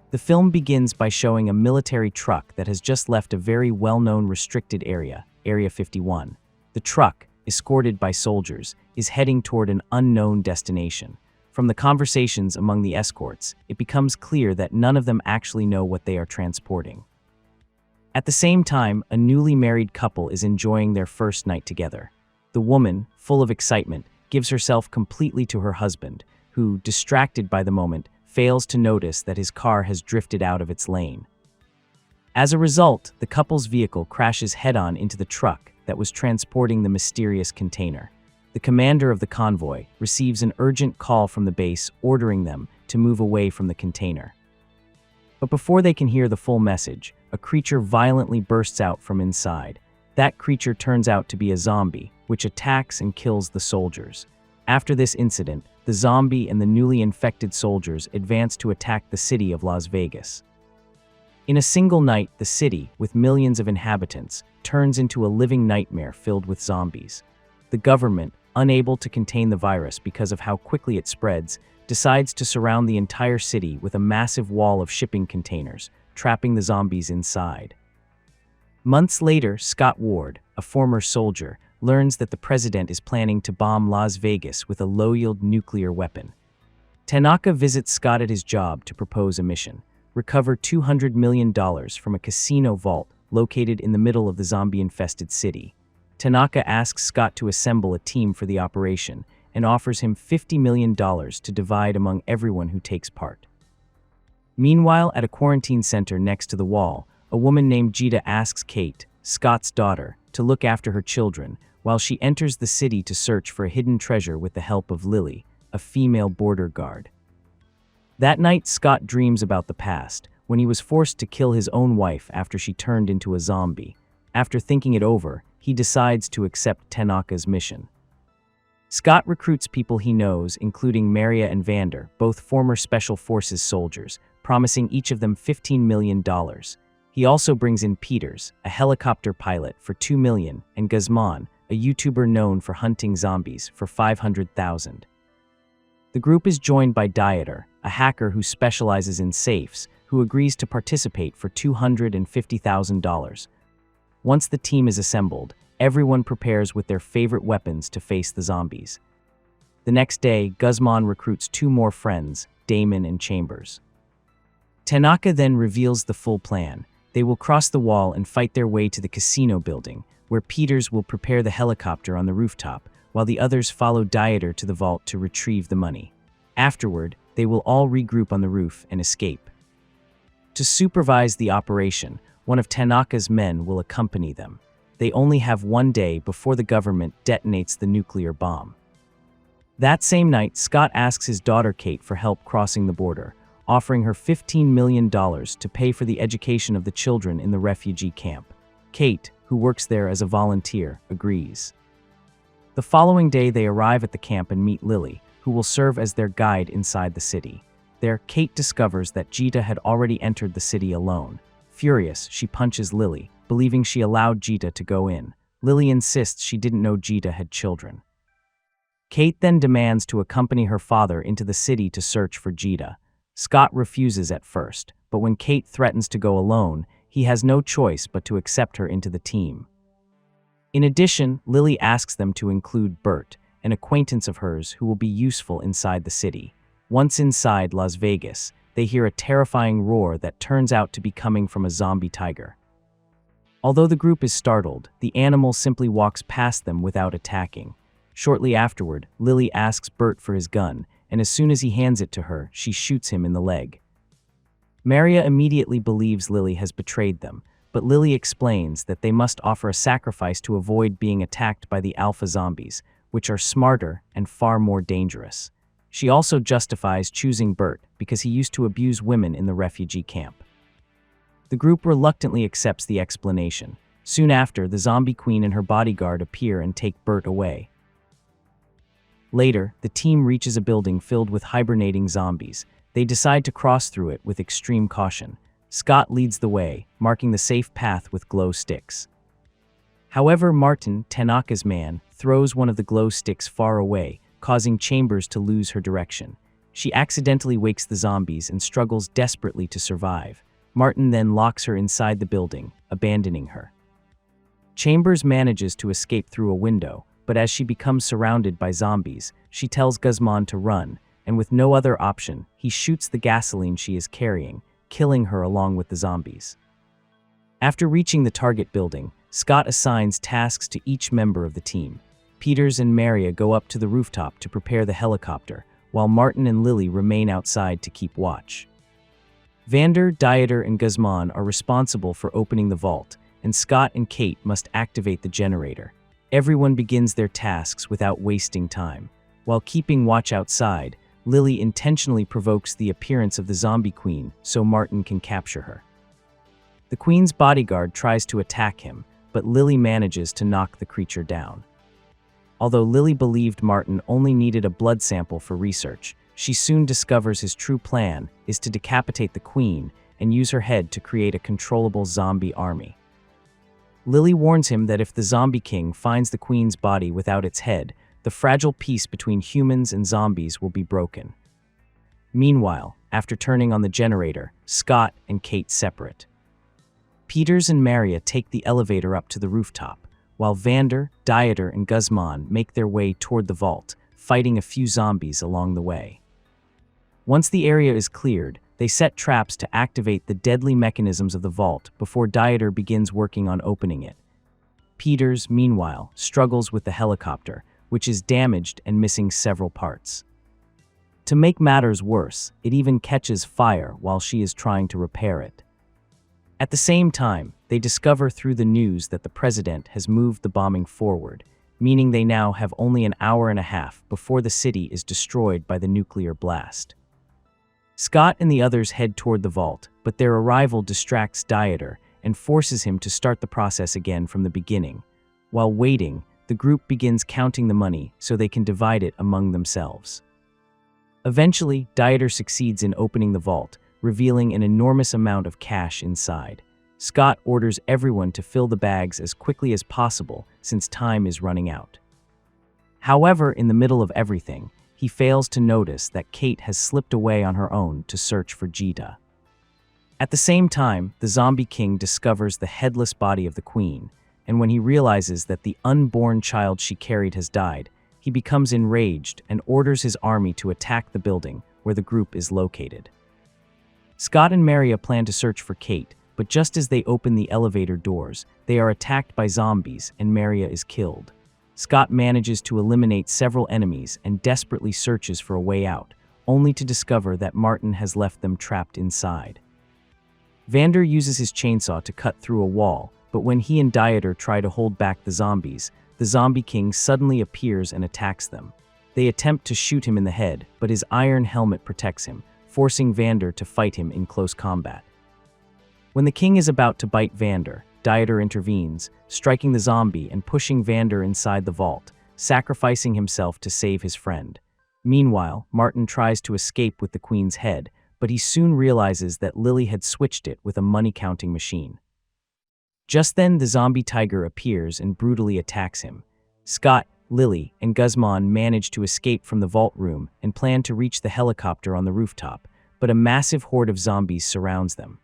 The film begins by showing a military truck that has just left a very well-known restricted area, Area 51. The truck, escorted by soldiers, is heading toward an unknown destination. From the conversations among the escorts, it becomes clear that none of them actually know what they are transporting. At the same time, a newly married couple is enjoying their first night together. The woman, full of excitement, gives herself completely to her husband, who, distracted by the moment, fails to notice that his car has drifted out of its lane. As a result, the couple's vehicle crashes head-on into the truck that was transporting the mysterious container. The commander of the convoy receives an urgent call from the base ordering them to move away from the container. But before they can hear the full message, a creature violently bursts out from inside. That creature turns out to be a zombie, which attacks and kills the soldiers. After this incident, the zombie and the newly infected soldiers advance to attack the city of Las Vegas. In a single night, the city, with millions of inhabitants, turns into a living nightmare filled with zombies. The government, unable to contain the virus because of how quickly it spreads, decides to surround the entire city with a massive wall of shipping containers, trapping the zombies inside. Months later, Scott Ward, a former soldier, learns that the president is planning to bomb Las Vegas with a low-yield nuclear weapon. Tanaka visits Scott at his job to propose a mission: recover $200 million from a casino vault located in the middle of the zombie-infested city. Tanaka asks Scott to assemble a team for the operation and offers him $50 million to divide among everyone who takes part. Meanwhile, at a quarantine center next to the wall, a woman named Gita asks Kate, Scott's daughter, to look after her children while she enters the city to search for a hidden treasure with the help of Lily, a female border guard. That night, Scott dreams about the past, when he was forced to kill his own wife after she turned into a zombie. After thinking it over, he decides to accept Tanaka's mission. Scott recruits people he knows, including Maria and Vander, both former Special Forces soldiers, promising each of them $15 million. He also brings in Peters, a helicopter pilot, for $2 million, and Guzman, a YouTuber known for hunting zombies, for $500,000. The group is joined by Dieter, a hacker who specializes in safes, who agrees to participate for $250,000. Once the team is assembled, everyone prepares with their favorite weapons to face the zombies. The next day, Guzman recruits 2 more friends, Damon and Chambers. Tanaka then reveals the full plan. They will cross the wall and fight their way to the casino building, where Peters will prepare the helicopter on the rooftop, while the others follow Dieter to the vault to retrieve the money. Afterward, they will all regroup on the roof and escape. To supervise the operation, one of Tanaka's men will accompany them. They only have one day before the government detonates the nuclear bomb. That same night, Scott asks his daughter Kate for help crossing the border, offering her $15 million to pay for the education of the children in the refugee camp. Kate, who works there as a volunteer, agrees. The following day, they arrive at the camp and meet Lily, who will serve as their guide inside the city. There, Kate discovers that Gita had already entered the city alone. Furious, she punches Lily, believing she allowed Gita to go in. Lily insists she didn't know Gita had children. Kate then demands to accompany her father into the city to search for Gita. Scott refuses at first, but when Kate threatens to go alone, he has no choice but to accept her into the team. In addition, Lily asks them to include Bert, an acquaintance of hers who will be useful inside the city. Once inside Las Vegas, they hear a terrifying roar that turns out to be coming from a zombie tiger. Although the group is startled, the animal simply walks past them without attacking. Shortly afterward, Lily asks Bert for his gun, and as soon as he hands it to her, she shoots him in the leg. Maria immediately believes Lily has betrayed them, but Lily explains that they must offer a sacrifice to avoid being attacked by the alpha zombies, which are smarter and far more dangerous. She also justifies choosing Bert because he used to abuse women in the refugee camp. The group reluctantly accepts the explanation. Soon after, the zombie queen and her bodyguard appear and take Bert away. Later, the team reaches a building filled with hibernating zombies. They decide to cross through it with extreme caution. Scott leads the way, marking the safe path with glow sticks. However, Martin, Tanaka's man, throws one of the glow sticks far away, causing Chambers to lose her direction. She accidentally wakes the zombies and struggles desperately to survive. Martin then locks her inside the building, abandoning her. Chambers manages to escape through a window, but as she becomes surrounded by zombies, she tells Guzman to run, and with no other option, he shoots the gasoline she is carrying, killing her along with the zombies. After reaching the target building, Scott assigns tasks to each member of the team. Peters and Maria go up to the rooftop to prepare the helicopter, while Martin and Lily remain outside to keep watch. Vander, Dieter, and Guzman are responsible for opening the vault, and Scott and Kate must activate the generator. Everyone begins their tasks without wasting time. While keeping watch outside, Lily intentionally provokes the appearance of the zombie queen so Martin can capture her. The queen's bodyguard tries to attack him, but Lily manages to knock the creature down. Although Lily believed Martin only needed a blood sample for research, she soon discovers his true plan is to decapitate the queen and use her head to create a controllable zombie army. Lily warns him that if the zombie king finds the queen's body without its head, the fragile peace between humans and zombies will be broken. Meanwhile, after turning on the generator, Scott and Kate separate. Peters and Maria take the elevator up to the rooftop, while Vander, Dieter, and Guzman make their way toward the vault, fighting a few zombies along the way. Once the area is cleared, they set traps to activate the deadly mechanisms of the vault before Dieter begins working on opening it. Peters, meanwhile, struggles with the helicopter, which is damaged and missing several parts. To make matters worse, it even catches fire while she is trying to repair it. At the same time, they discover through the news that the president has moved the bombing forward, meaning they now have only an hour and a half before the city is destroyed by the nuclear blast. Scott and the others head toward the vault, but their arrival distracts Dieter and forces him to start the process again from the beginning. While waiting, the group begins counting the money so they can divide it among themselves. Eventually, Dieter succeeds in opening the vault, revealing an enormous amount of cash inside. Scott orders everyone to fill the bags as quickly as possible since time is running out. However, in the middle of everything, he fails to notice that Kate has slipped away on her own to search for Gita. At the same time, the zombie king discovers the headless body of the queen, and when he realizes that the unborn child she carried has died, he becomes enraged and orders his army to attack the building where the group is located. Scott and Maria plan to search for Kate, but just as they open the elevator doors, they are attacked by zombies and Maria is killed. Scott manages to eliminate several enemies and desperately searches for a way out, only to discover that Martin has left them trapped inside. Vander uses his chainsaw to cut through a wall, but when he and Dieter try to hold back the zombies, the zombie king suddenly appears and attacks them. They attempt to shoot him in the head, but his iron helmet protects him, forcing Vander to fight him in close combat. When the king is about to bite Vander, Dieter intervenes, striking the zombie and pushing Vander inside the vault, sacrificing himself to save his friend. Meanwhile, Martin tries to escape with the queen's head, but he soon realizes that Lily had switched it with a money-counting machine. Just then, the zombie tiger appears and brutally attacks him. Scott, Lily, and Guzman manage to escape from the vault room and plan to reach the helicopter on the rooftop, but a massive horde of zombies surrounds them.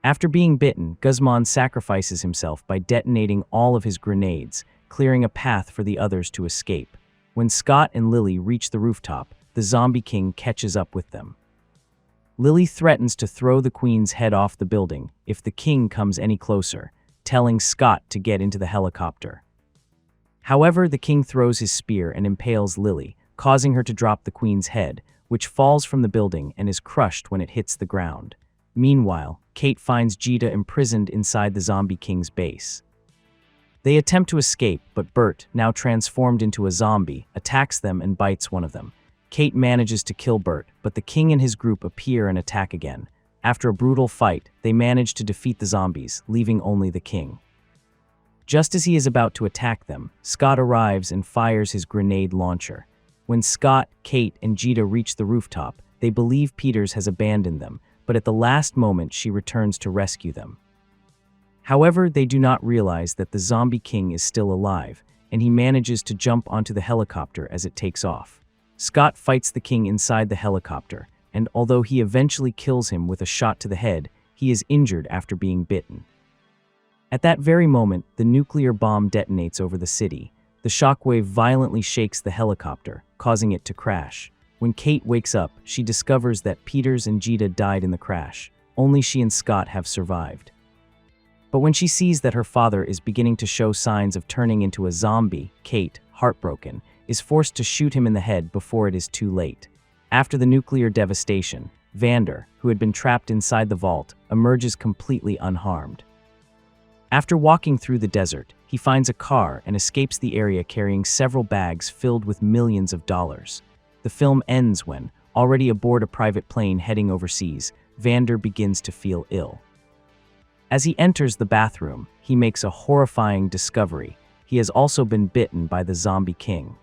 After being bitten, Guzman sacrifices himself by detonating all of his grenades, clearing a path for the others to escape. When Scott and Lily reach the rooftop, the zombie king catches up with them. Lily threatens to throw the queen's head off the building if the king comes any closer, telling Scott to get into the helicopter. However, the king throws his spear and impales Lily, causing her to drop the queen's head, which falls from the building and is crushed when it hits the ground. Meanwhile, Kate finds Gita imprisoned inside the zombie king's base. They attempt to escape, but Bert, now transformed into a zombie, attacks them and bites one of them. Kate manages to kill Bert, but the king and his group appear and attack again. After a brutal fight, they manage to defeat the zombies, leaving only the king. Just as he is about to attack them, Scott arrives and fires his grenade launcher. When Scott, Kate, and Gita reach the rooftop, they believe Peters has abandoned them, but at the last moment she returns to rescue them. However, they do not realize that the zombie king is still alive, and he manages to jump onto the helicopter as it takes off. Scott fights the king inside the helicopter, and although he eventually kills him with a shot to the head, he is injured after being bitten. At that very moment, the nuclear bomb detonates over the city. The shockwave violently shakes the helicopter, causing it to crash. When Kate wakes up, she discovers that Peters and Gita died in the crash. Only she and Scott have survived. But when she sees that her father is beginning to show signs of turning into a zombie, Kate, heartbroken, is forced to shoot him in the head before it is too late. After the nuclear devastation, Vander, who had been trapped inside the vault, emerges completely unharmed. After walking through the desert, he finds a car and escapes the area carrying several bags filled with millions of dollars. The film ends when, already aboard a private plane heading overseas, Vander begins to feel ill. As he enters the bathroom, he makes a horrifying discovery. He has also been bitten by the zombie king.